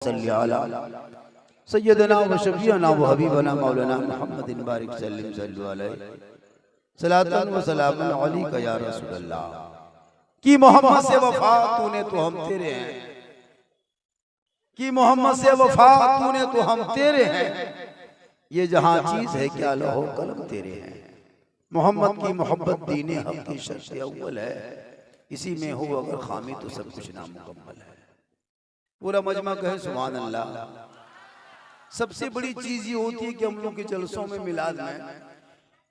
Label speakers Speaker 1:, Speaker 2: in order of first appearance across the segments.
Speaker 1: सल्ली अला सय्यदना व शफीअना व हबीबना मौलाना मुहम्मदिन बारिक सल्लिम सल्लु अलैहि सलातन व सलामुन अलैका या रसूल अल्लाह। कि मोहम्मद से वफा तूने तो हम तेरे हैं, कि मोहम्मद से वफा तूने तो हम तेरे हैं, ये जहां चीज है क्या लौह कलम तेरे हैं। मोहम्मद की मोहब्बत दीने हक की शर्त अव्वल है, इसी में हो अगर खामी तो सब कुछ नामुकम्मल है। पूरा मजमा कहे सुभान अल्लाह। सबसे बड़ी चीज ये होती है कि हम लोग के जलसों में मिलाद में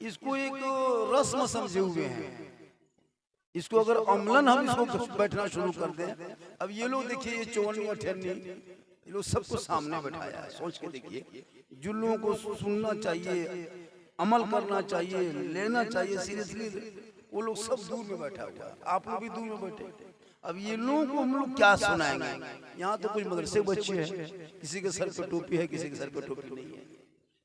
Speaker 1: इसको एक रस्म समझे हुए हैं। इसको अगर अमलन हम इसको बैठना शुरू कर दें, अब ये लोग देखिए ये चोनी अठन्नी ये लोग सबको सामने बैठाया है। सोच के देखिए, जिन लोगों को सुनना चाहिए, अमल करना चाहिए, लेना चाहिए सीरियसली, वो लोग सब दूर में बैठा हुआ है। आप लोग भी दूर में बैठे। अब ये लोगों को हम लोग क्या सुनाएंगे? यहाँ तो कुछ मदरसे बच्चे हैं, किसी के सर पे टोपी है, किसी के सर पे टोपी नहीं है।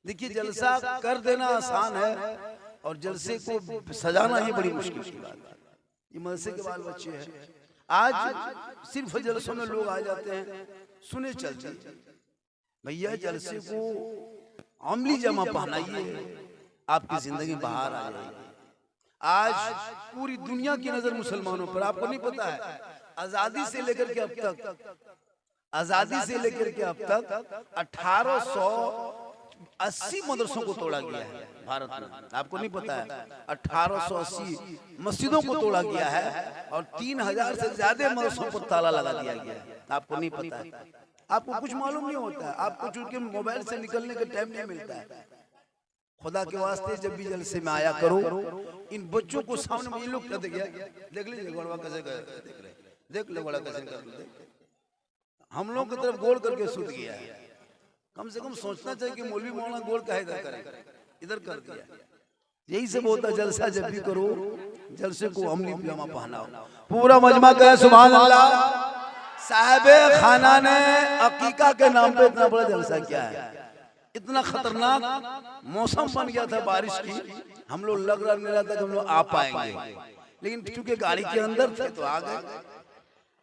Speaker 1: देखिए जलसा कर देना आसान है और जलसे को सजाना ये बड़ी मुश्किल की बात है। ये मदरसे के बाल बच्चे हैं। आज सिर्फ जलसों में लोग आ जाते हैं, सुने चलते, भैया जलसे को अमली जमा पहनाइए, आपकी जिंदगी बाहर आ जाएगी। आज पूरी दुनिया की नजर मुसलमानों पर, आपको नहीं पता है, आजादी से लेकर के अब तक, आजादी से लेकर के अब तक 1880 मदरसों को तोड़ा गया है भारत में। आपको नहीं पता है, 1880 मस्जिदों को तोड़ा गया है और 3000 से ज्यादा मदरसों पर ताला लगा दिया गया है। आपको नहीं पता है, आपको कुछ मालूम नहीं होता है, आपको चूंकि मोबाइल से निकलने का टाइम नहीं मिलता है। खुदा के वास्ते जब भी जलसे में आया करो, इन बच्चों को सामने में, ये लोग क्या देख लीजिए गोड़वा कैसे देख ले, गोड़ा कैसे कर ले, हम लोग की तरफ गोल करके सूत गया है। कम से कम सोचना चाहिए कि मौलवी मौलाना गोल काहे इधर करे, इधर कर दिया। यही सब होता है, जलसा जब भी करो जलसे को अमली पजामा पहनाओ। पूरा मजमा कहे सुभान अल्लाह। साहिबे खाना ने अकीका के नाम पे इतना बड़ा जलसा किया है। इतना खतरनाक मौसम बन गया था बारिश की, हम लोग लग रहा नहीं रहा था कि हम लोग आ पाएंगे, लेकिन चूंकि गाड़ी के अंदर थे तो आ गए।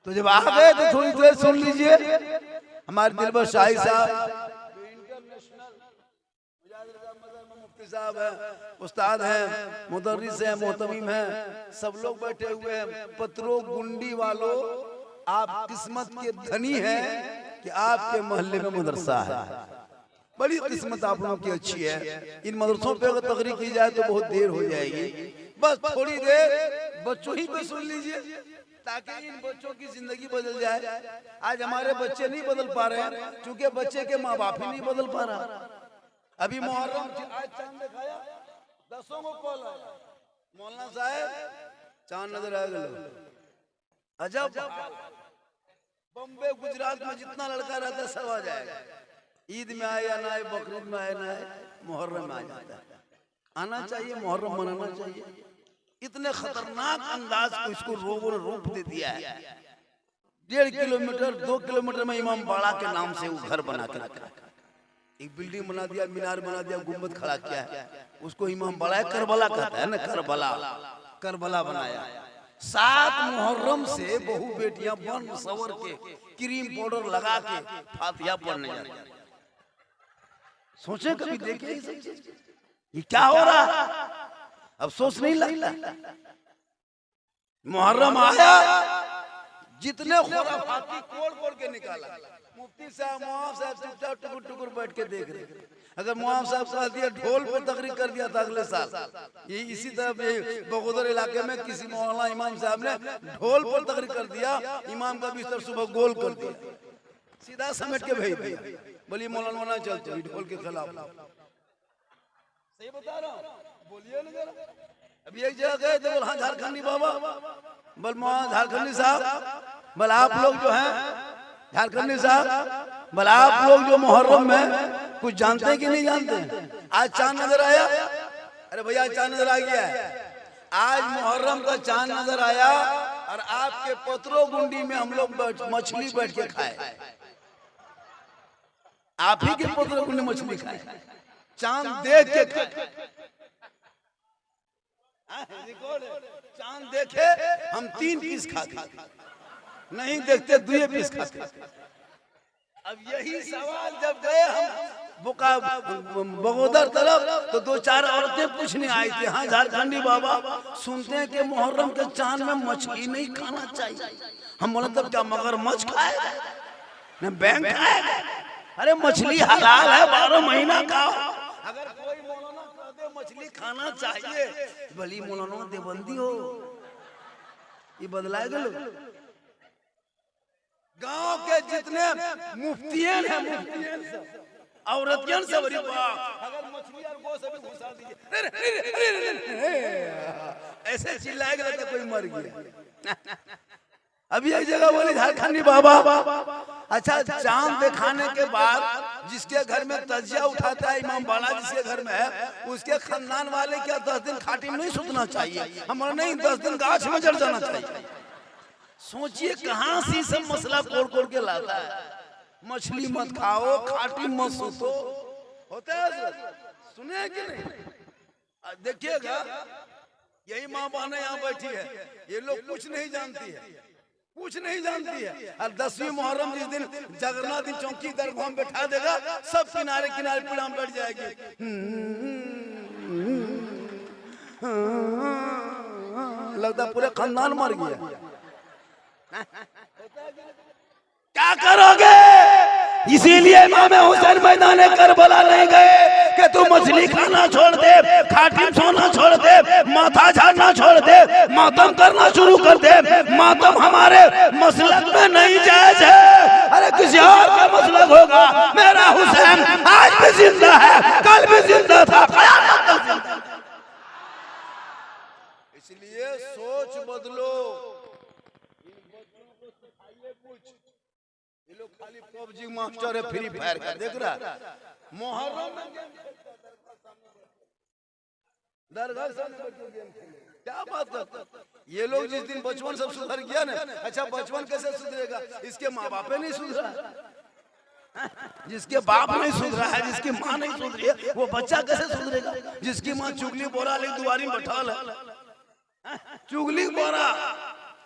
Speaker 1: तो जब आ गए तो थोड़ी देर सुन लीजिए, हमारे दिलबर शाही साहब मुफ्ती साहब है, उस्ताद हैं, मुदर्रिस हैं, मोहतमीम हैं, सब लोग बैठे हुए हैं। पत्रों गुंडी वालों, आप किस्मत के धनी हैं कि आपके मोहल्ले में मदरसा है। बड़ी किस्मत आप लोगों की अच्छी है। इन मदरसों पे अगर तकरीर की जाए तो बहुत देर हो जाएगी, बस थोड़ी देर बच्चों ही पे सुन लीजिए ताकि इन बच्चों की जिंदगी बदल जाए। आज हमारे बच्चे नहीं बदल पा रहे हैं क्योंकि बच्चे के माँ बाप ही नहीं बदल पा रहा। अभी मुहर्रम आज चांद दिखाया, 10 को कॉल आया, मौलाना साहब चांद नजर आ गया। अजब, बम्बे गुजरात में जितना लड़का रहता है सब आ जाएगा। ईद में आए या ना आए, बकरीद में आए ना आए, मुहर्रम में आ जाता है। आना चाहिए, मुहर्रम मनाना चाहिए। इतने खतरनाक अंदाज को इसको रोगों ने रूप दे दिया है। 1.5 किलोमीटर 2 किलोमीटर में इमाम बाड़ा के नाम से वो घर बना के रखा है। एक बिल्डिंग बना दिया, मीनार बना दिया, गुम्बद खड़ा किया है, उसको इमाम बाड़ा करबला कहता है ना, करबला, करबला बनाया। 7 मुहर्रम से बहु बेटियां बन सवर के क्रीम पाउडर लगा के फातिहा पढ़ने जाती हैं। सोचे कभी देखे ये क्या हो रहा है? अफसोस नहीं लगता? मुहर्रम आया, जितने खुराफाती कोड़ के निकाला। मुफ्ती साहब मुआफ साहब चुपचाप टुकुर टुकुर बैठ के देख रहे। अगर मुआफ साहब कह दिया ढोल पे तकरीर कर दिया था अगले साल, ये इसी तरह बगोदर इलाके में किसी मौलाना इमाम साहब ने ढोल पर तकरीर कर दिया, इमाम का बिस्तर सुबह गोल कर दिया, सीधा समेट के भेज दिया। बोलिए मौलाना चलते ढोल के खिलाफ। सही बता रहा हूँ, बोलिए ना जरा। अभी एक जगह गए थे, बोल हाँ झारखंडी बाबा, बोल झारखंडी साहब, बोल आप लोग जो हैं झारखंडी साहब, बोल आप लोग जो मुहर्रम में कुछ जानते हैं कि नहीं जानते? आज चांद नजर आया? अरे भैया चांद नजर आ गया है। आज मुहर्रम का चांद नजर आया और आपके पत्रों गुंडी में हम लोग मछली बैठ के खाए। आप ही के पत्रों गुंडी मछली खाए, चांद देख के खाए। चांद देखे हम 3 पीस खाते, नहीं देखते 2 पीस खाते। अब यही सवाल जब गए हम बगोदर तरफ तो 2-4 औरतें पूछने आई थी, हाँ झारखंडी बाबा सुनते हैं कि मुहर्रम के चांद में मछली नहीं खाना चाहिए। हम बोले तब क्या मगरमच्छ खाएगा न बैंक खाएगा? अरे मछली हलाल है, 12 महीना खाओ। अगर कोई मौलाना कह दे मछली खाना चाहिए, भली मौलाना देवबंदी हो, ये बदलाएगा लोग। गांव के जितने मुफ्तियन है, मुफ्तियन सब औरतियन सब, अरे अगर मछली और गोश्त भी घुसा दीजिए ऐसे चिल्लाएगा लगता कोई मर गया। अभी एक जगह बोली झारखंडी बाबा, अच्छा चांद दिखाने के बाद जिसके घर में तजिया उठाता है इमाम बाला जिसके घर में है, उसके खानदान वाले क्या 10 दिन खाटी में नहीं सुतना चाहिए? हमारा नहीं, 10 दिन गाछ में जड़ जाना चाहिए। सोचिए कहां से सब मसला कोड़ कोड़ के लाता है। मछली मत खाओ, खाटी मत सुतो, होता है सुने कि नहीं? देखिएगा यही माँ बहने यहाँ बैठी है, ये लोग कुछ नहीं जानती है, कुछ नहीं जानती है। और 10वीं मुहर्रम जिस दिन जगन्नाथ दिन चौकी दरगाह में बैठा देगा, सब किनारे किनारे पीढ़ा में बैठ जाएगी। लगता पूरे खानदान मर गया। क्या करोगे? इसीलिए इमाम हुसैन मैदान करबला नहीं गए कि तू मछली खाना छोड़ दे, खाटी सोना छोड़ दे, माथा झाड़ना छोड़ दे, मातम करना शुरू कर दे। मातम हमारे मसलक में नहीं जायज है। अरे किसी और का मसलक होगा। मेरा हुसैन आज भी जिंदा है, कल भी जिंदा था, क़यामत तक जिंदा था। इसलिए सोच बदलो। खाली पबजी मास्टर है, फ्री फायर का देख रहा है। मुहर्रम दरगाह क्या बात करता? ये लोग जिस दिन बचपन सब सुधर गया ना, अच्छा बचपन कैसे सुधरेगा? इसके माँ बाप नहीं सुधरा, जिसके बाप नहीं सुधरा है, जिसकी माँ नहीं सुधरी है, वो बच्चा कैसे सुधरेगा? जिसकी माँ चुगली बोरा ले दुआरी में बैठा है, चुगली बोरा,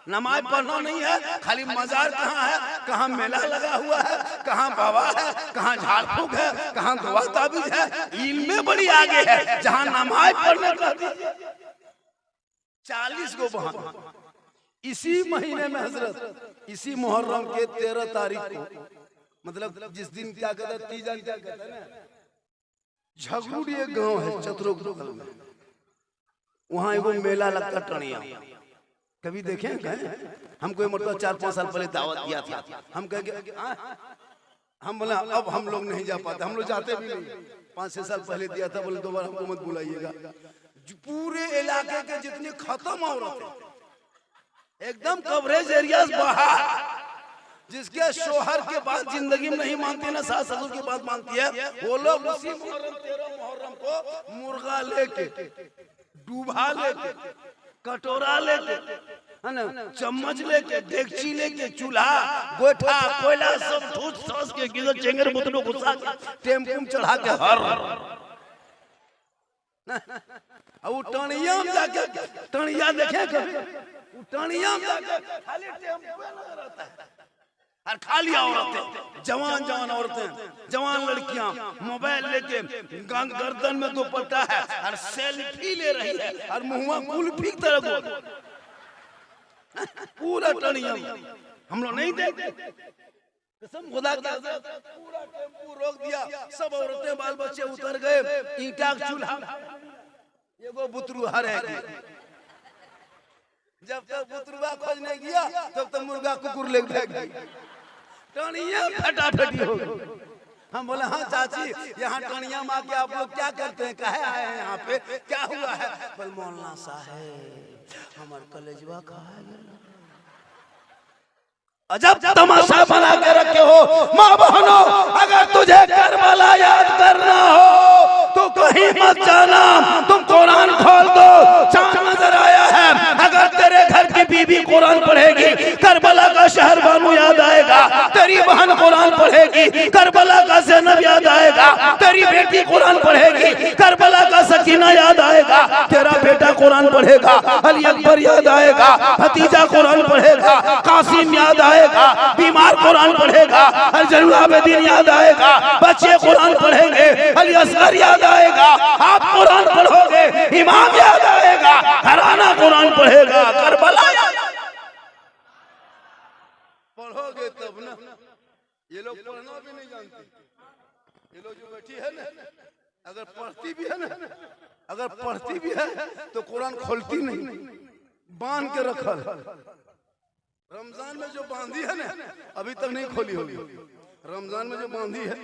Speaker 1: नमाज पढ़ना नहीं है, खाली मजार कहाँ है, कहाँ मेला लगा हुआ है, कहाँ बाबा है, कहाँ झाड़ फूक है, कहाँ दुआ ताबीज है, इल्म में बड़ी आगे है। जहाँ नमाज पढ़ने का 40 को बहाना। इसी महीने में हजरत, इसी मुहर्रम के 13 तारीख को, मतलब जिस दिन क्या कहते हैं, तीजा क्या कहते हैं ना, झगड़ूड़ी एक गाँव है चतुरोग में, वहाँ एगो मेला लगता टणिया। कभी देखे हमको ये मतलब 4-5 साल पहले दावत दिया था। हम कहे हम बोला अब हम लोग नहीं जा पाते, हम लोग जाते भी नहीं। 5-6 साल पहले दिया था, बोले दोबारा हमको मत बुलाइएगा। पूरे इलाके के जितनी खत्म औरतें एकदम कवरेज एरिया बाहर, जिसके शोहर के बाद जिंदगी में नहीं मानती ना सास ससुर की बात मानती है, वो लोग उसी मुहर्रम 13 मुहर्रम को मुर्गा लेके, डूबा लेके, कटोरा लेके, है ना, चम्मच लेके, डेगची लेके, चूल्हा गोइठा कोयला सब ठूस ठूस के गिजर चेंगर बुतनो घुसा के टेम्पू में चढ़ा के हर अब टणिया में जाके, टणिया देखे कभी? टणिया में जाके खाली टेम्पू लगा रहता है और खाली औरतें, जवान जवान औरतें, जवान लड़कियां मोबाइल लेके, गर्दन में दुपट्टा है और सेल्फी ले रही है और मुंह कुल्फी की तरह पूरा टणिया। हम लोग नहीं देखते, कसम खुदा की, पूरा टेम्पू रोक दिया, सब औरतें बाल बच्चे उतर गए, ईंटा चूल्हा, एगो बुतरू हरेगी। जब तक बुतरुआ खोजने गया तब तक मुर्गा कुकुर ले गई, टणिया फटाफटी हो गई। हम बोले हाँ चाची, यहाँ टणिया माँ के आप लोग क्या करते हैं, काहे आए हैं यहाँ पे, क्या हुआ है? बोल मौलाना साहब हमारे कलेजवा कहा है। अजब तमाशा बना के रखे हो। माँ बहनों, अगर तुझे करबला याद करना हो तो कहीं मत जाना, तुम कुरान खोल दो, चांद नजर आया है। अगर तेरे घर की बीबी कुरान पढ़ेगी, करबला का शहर बानू याद आएगा। तेरी बहन कुरान पढ़ेगी, करबला का ज़ैनब याद आएगा। तेरी बेटी कुरान पढ़ेगी, करबला का सकीना याद आएगा, तेरा बेटा कुरान पढ़ेगा, अली अकबर याद आएगा, भतीजा कुरान पढ़ेगा, कासिम याद आएगा, बीमार कुरान पढ़ेगा, अर्जुन आबदीन याद आएगा, बच्चे कुरान पढ़ेंगे, अली असगर याद आएगा, आप कुरान पढ़ोगे, इमाम याद आएगा, घराना कुरान पढ़ेगा, करबला
Speaker 2: पढ़ोगे तब ना। ये लोग पढ़ना भी नहीं जानते, ये लोग जो बैठी है ना, अगर पढ़ती भी है ना, अगर पढ़ती भी है तो कुरान खोलती नहीं, बांध के रखा। रमजान में जो बांधी है ना, अभी तक नहीं खोली होगी। रमजान में जो बांधी है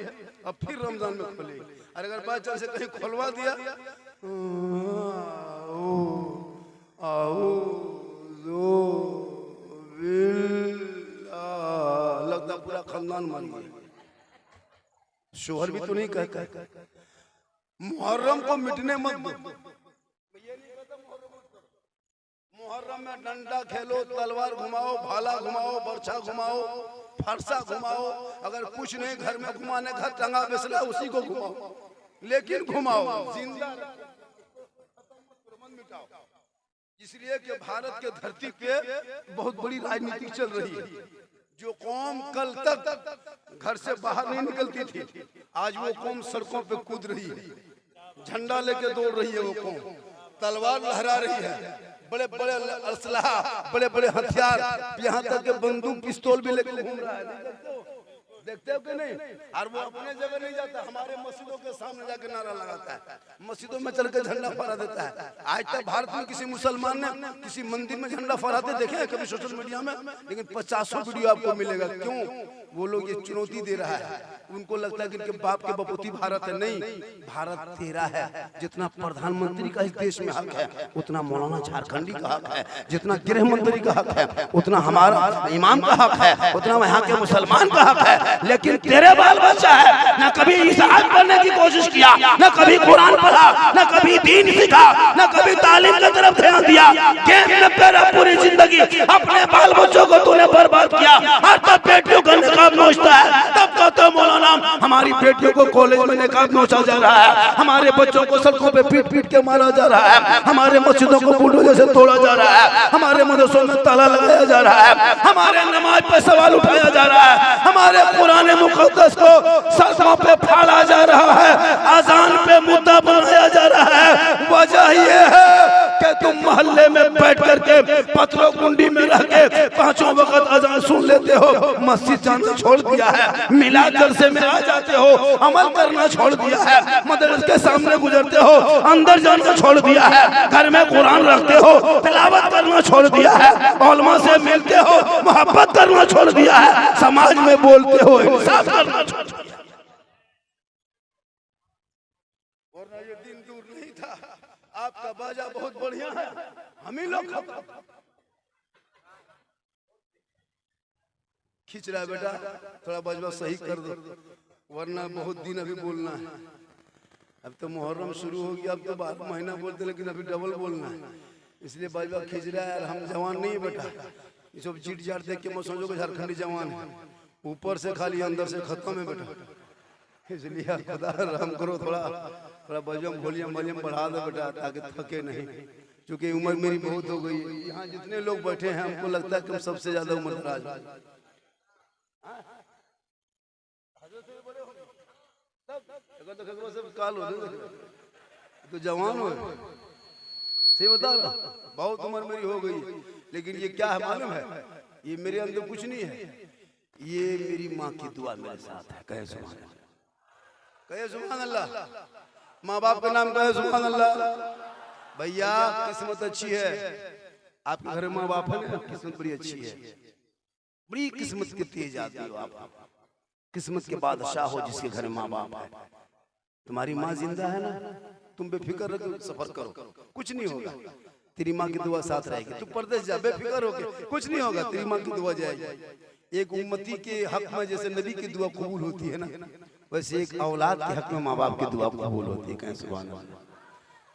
Speaker 2: अब फिर रमजान में खोलेगी। और अगर बाई चांस से कहीं खोलवा दिया, लगता पूरा खानदान मान गया। शोहर भी तो नहीं कहता मुहर्रम को मिटने मत दो। मुहर्रम में डंडा खेलो, तलवार घुमाओ, भाला घुमाओ, बर्छा घुमाओ, फरसा घुमाओ, अगर कुछ नहीं घर में घुमाने घर टंगा बेसला उसी को घुमाओ, लेकिन घुमाओ, जिंदा मिटाओ। इसलिए कि भारत के धरती पे बहुत बड़ी राजनीति चल रही है। जो कौम कल तक घर से बाहर नहीं निकलती थी, आज वो कौम सड़कों पे कूद रही है, झंडा लेके दौड़ रही है, वो कौम तलवार लहरा रही है, बड़े बड़े असलहा, बड़े बड़े हथियार, यहाँ तक के बंदूक पिस्तौल भी लेके घूम रहा है। देखते हो कि नहीं? और वो अपने जगह नहीं जाता, हमारे मस्जिदों के सामने जाके नारा लगाता है, मस्जिदों में चल के झंडा फहरा देता है। आज तक भारत में किसी मुसलमान ने किसी मंदिर में झंडा फहराते देखे हैं कभी सोशल मीडिया में? लेकिन 50 वीडियो आपको मिलेगा। क्यों? वो लोग ये चुनौती दे रहा है, उनको लगता है कि इनके बाप के बपोती भारत है। नहीं, भारत तेरा है। जितना प्रधानमंत्री का इस देश में हक है, उतना मौलाना झारखंडी का हक है, जितना गृह मंत्री का हक है, उतना हमारा इमाम का हक है, उतना यहाँ के मुसलमान का हक है। लेकिन तेरे बाल बच्चा है, न कभी ईसाई बनने की कोशिश किया, न कभी कुरान पढ़ा, न कभी दीन सीखा, न कभी तालीम की तरफ ध्यान दिया। गेम में तेरा पूरी जिंदगी अपने बाल बच्चों को तूने बर्बाद किया। और तब बेटियों का निकाब नोचता है, तब कहते हो मौलाना हमारी बेटियों को कॉलेज में निकाब नोचा जा रहा है, हमारे बच्चों को सड़कों पे पीट पीट के मारा जा रहा है, हमारे मस्जिदों को बुलडोजर से तोड़ा जा रहा है, हमारे मदरसों में ताला लगाया जा रहा है, हमारे नमाज पे सवाल उठाया जा रहा है, हमारे कुरान मुक़द्दस को सड़कों पे फाड़ा जा रहा है, अजान पे मुद्दा बनाया जा रहा है। वजह ये है कि तुम मोहल्ले में बैठ करके पत्थरों कुंडी में रह के 5 वक्त अजान सुन लेते हो, मस्जिद जाना छोड़ दिया है, मिलाद जलसे में आ जाते हो, अमल करना छोड़ दिया है, मदरसे के सामने गुजरते हो, अंदर जाना छोड़ दिया है, घर में कुरान रखते हो, तिलावत करना छोड़ दिया है, उलमा से मिलते हो, मोहब्बत करना छोड़ दिया है, समाज में बोलते हो, इंसाफ करना छोड़ दिया। वरना ये दिन दूर नहीं था। आपका बाजा बहुत बढ़िया है, हम ही लोग खींच रहा है। बेटा थोड़ा बजवा सही कर दो, वरना बहुत दिन अभी बोलना है। अब तो मुहर्रम शुरू हो गया, अब तो 12 महीना बोलते, लेकिन अभी डबल बोलना है, इसलिए बजवा खींच रहा है। हम जवान नहीं है बेटा, ये सब चीट जाट देख के मैं समझो कि झारखंडी जवान है, ऊपर से खाली अंदर से खत्म है बेटा। इसलिए खुदा रहम करो, थोड़ा वॉल्यूम वॉल्यूम बढ़ा दो बेटा, ताकि थके नहीं, क्योंकि उम्र मेरी बहुत हो गई है। यहाँ जितने लोग बैठे हैं हमको लगता है कि हम सबसे ज्यादा उम्र दराज काल हो तो जवान हो, सही बता रहा, बहुत उम्र मेरी हो गई, लेकिन ये क्या है मालूम है? ये मेरे अंदर कुछ नहीं है, ये मेरी माँ की दुआ मेरे साथ है। कहे सुभान अल्लाह, कहे सुभान अल्लाह, माँ बाप का नाम कहे सुभान अल्लाह। भैया किस्मत अच्छी है, आपके घर में माँ बाप है ना, किस्मत बड़ी अच्छी है, बड़ी किस्मत के तेज आदमी हो आप, किस्मत के बादशाह हो जिसके घर में माँ बाप है। तुम्हारी माँ जिंदा है ना, तुम बेफिक्र रहो, सफर करो, कुछ नहीं होगा, तेरी माँ की दुआ साथ रहेगी। तू परदेश जा बेफिक्र होके, कुछ नहीं होगा, तेरी माँ की दुआ जाएगी। एक उम्मती के हक में जैसे नबी की दुआ कबूल होती है ना, वैसे एक औलाद के हक में माँ बाप की दुआ कबूल होती है। कहें सुभान अल्लाह।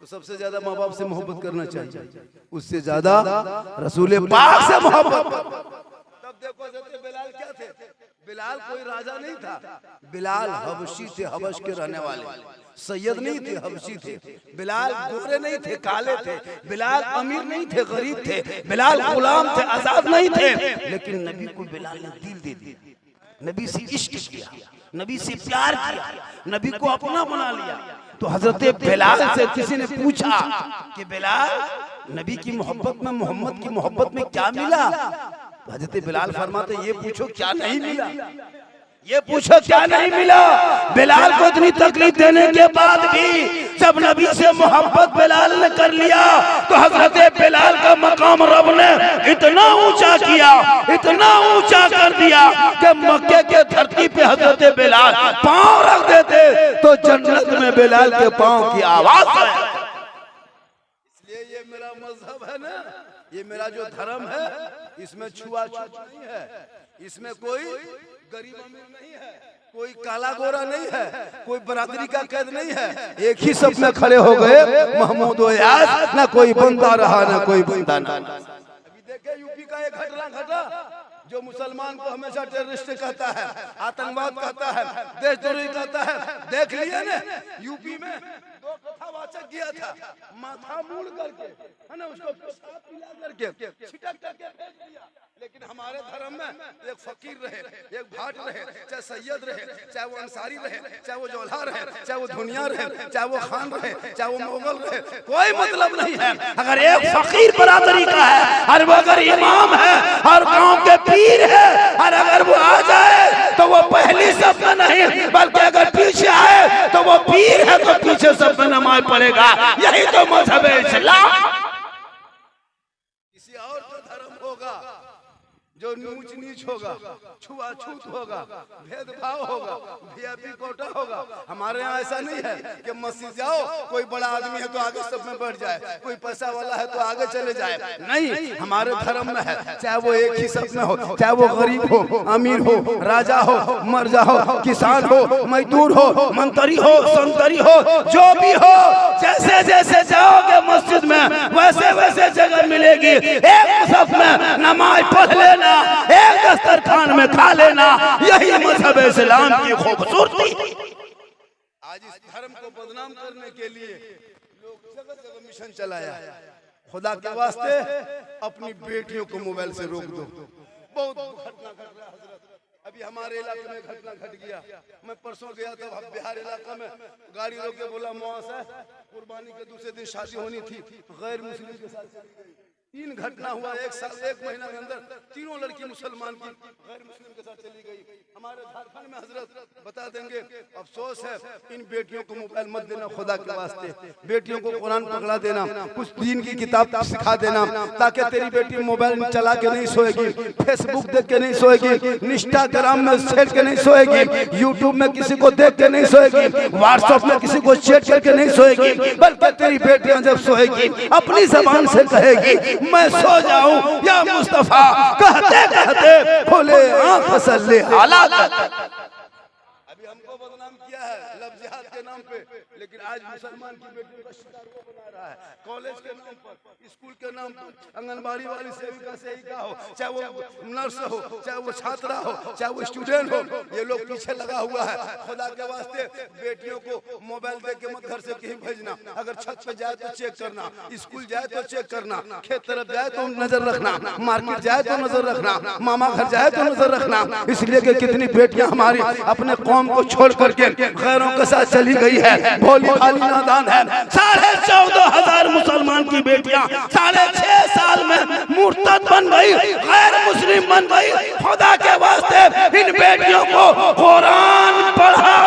Speaker 2: तो सबसे ज्यादा माँ बाप से मोहब्बत करना चाहिए, उससे ज्यादा रसूल पाक से मोहब्बत। तब देखो बेलाल क्या थे, बिलाल कोई राजा नहीं था, बिलाल हबशी थे, हबश के रहने वाले, सैयद नहीं थे, हबशी थे। बिलाल गोरे नहीं थे, काले थे। बिलाल अमीर नहीं थे, गरीब थे। बिलाल गुलाम थे, आजाद नहीं थे। लेकिन नबी को बिलाल ने दिल दे दिया, नबी से इश्क किया, नबी से प्यार किया, नबी को अपना बना लिया। तो हजरत बिलाल से किसी ने पूछा कि बिलाल, नबी की मोहब्बत में, मोहम्मद की मोहब्बत में क्या मिला? हजरत बिलाल फरमाते, ये पूछो क्या नहीं मिला, ये पूछो क्या नहीं मिला। बिलाल को इतनी तकलीफ देने के बाद भी जब नबी से मोहब्बत बिलाल ने कर लिया तो हजरत बिलाल का मकाम रब ने इतना ऊंचा किया, इतना ऊंचा कर दिया कि मक्के के धरती पे हजरत बिलाल पांव रख देते तो जन्नत में बिलाल के पांव की आवाज है। इसलिए ये मेरा मजहब है ना, ये मेरा जो धर्म है, इसमें छुआछूत नहीं है, इसमें कोई गरीब अमीर नहीं है, कोई काला गोरा नहीं है, कोई बरादरी का कैद नहीं है। एक ही सब में खड़े हो गए महमूद व यास, ना कोई बंदा रहा ना कोई बंदा ना। अभी देखे यूपी का एक घटना घटा, जो मुसलमान को हमेशा टेररिस्ट कहता है, आतंकवाद कहता है, देशद्रोही कहता है। देख लिया ना, यूपी में दो कथावाचक गया था, माथा मूड़ करके, है ना, उसको पेशाब पिला करके छिटक करके भेज दिया। लेकिन हमारे धर्म में एक फकीर रहे, एक भाट रहे, चाहे सैयद रहे, चाहे वो अंसारी रहे, चाहे वो जोल्हा रहे, चाहे वो धुनिया रहे, चाहे वो खान रहे, चाहे वो मुगल रहे, कोई मतलब नहीं है। अगर एक फकीर बरादरी का है और वो अगर इमाम है और गांव के पीर है, और अगर वो आ जाए तो वो पहली सब में नहीं बल्कि अगर पीछे आए तो वो पीर है तो पीछे सब में नमाज पढ़ेगा। यही तो मजहब है इस्लाम। किसी और का धर्म होगा जो ऊंच नीच होगा, छुआछूत होगा, भेदभाव होगा, वीआईपी कोटा होगा। हमारे यहाँ ऐसा नहीं है कि मस्जिद जाओ, कोई बड़ा आदमी है तो आगे सब में बैठ जाए, कोई पैसा वाला है तो आगे चले जाए। नहीं, हमारे धर्म में है, चाहे वो एक ही सब में हो, चाहे वो गरीब हो, अमीर हो, राजा हो, मर्जा हो, किसान हो, मजदूर हो, मंत्री हो, संतरी हो, जो भी हो, जैसे जैसे जाओगे मस्जिद में वैसे वैसे जगह मिलेगी। एक सब में नमाज पढ़ लेना, एक दस्तरखान में खा लेना, यही मजहब इस्लाम की खूबसूरती। आज इस धर्म को बदनाम करने के लिए लोग जगह जगह मिशन चलाया। खुदा के वास्ते अपनी बेटियों को मोबाइल से रोक दो। बहुत घटना घट रहा है हजरत, अभी हमारे इलाके में घटना घट गया। मैं परसों गया था बिहार इलाका में, गाड़ी रोक के बोला मुआवजा, कुर्बानी के दूसरे दिन शादी होनी थी, गैर मुस्लिम के साथ चली गई। 3 घटना हुआ एक साल, 1 महीना के अंदर, तीनों लड़की मुसलमान की गैर मुस्लिम के साथ चली गई। हमारे झारखंड में हजरत बता देंगे, अफसोस है, इन बेटियों को मोबाइल मत देना खुदा के वास्ते। बेटियों को कुरान पकड़ा देना, कुछ दीन की किताब सिखा देना, ताकि तेरी बेटी मोबाइल चला के नहीं सोएगी, फेसबुक देख के नहीं सोएगी, इंस्टाग्राम में शेयर के नहीं सोएगी, यूट्यूब में किसी को देख के नहीं सोएगी, व्हाट्सएप में किसी को चैट करके नहीं सोएगी, बल्कि तेरी बेटियां जब सोएगी अपनी जबान से कहेगी मैं सो जाऊं या मुस्तफा, कहते कहते खोले आंख सल्ले हालात। अभी हमको बदनाम किया है लव जिहाद के नाम पे, लेकिन आज मुसलमान की बेटियों का शिकार वो बना रहा है। कॉलेज के नाम पर, स्कूल के नाम पर, आंगनबाड़ी वाली सेविका सेविका हो, चाहे वो नर्स हो, चाहे वो छात्रा हो, चाहे वो स्टूडेंट हो, ये लोग पीछे लगा हुआ है। खुदा के वास्ते बेटियों को मोबाइल दे के मत घर से कहीं भेजना। अगर छत पे जाए तो चेक करना, स्कूल जाए तो चेक करना, खेत तरफ जाए तो नजर रखना, मार्केट जाए तो नजर रखना, मामा घर जाए तो नजर रखना। इसलिए कि कितनी बेटियां हमारी अपने कौम को छोड़ करके गैरों के साथ चली गई है, भोली भाली नादान है। 14,500 मुसलमान की बेटियां 6.5 साल में मुर्तद बन गई, गैर मुस्लिम बन गई। खुदा के वास्ते इन बेटियों को कुरान पढ़ा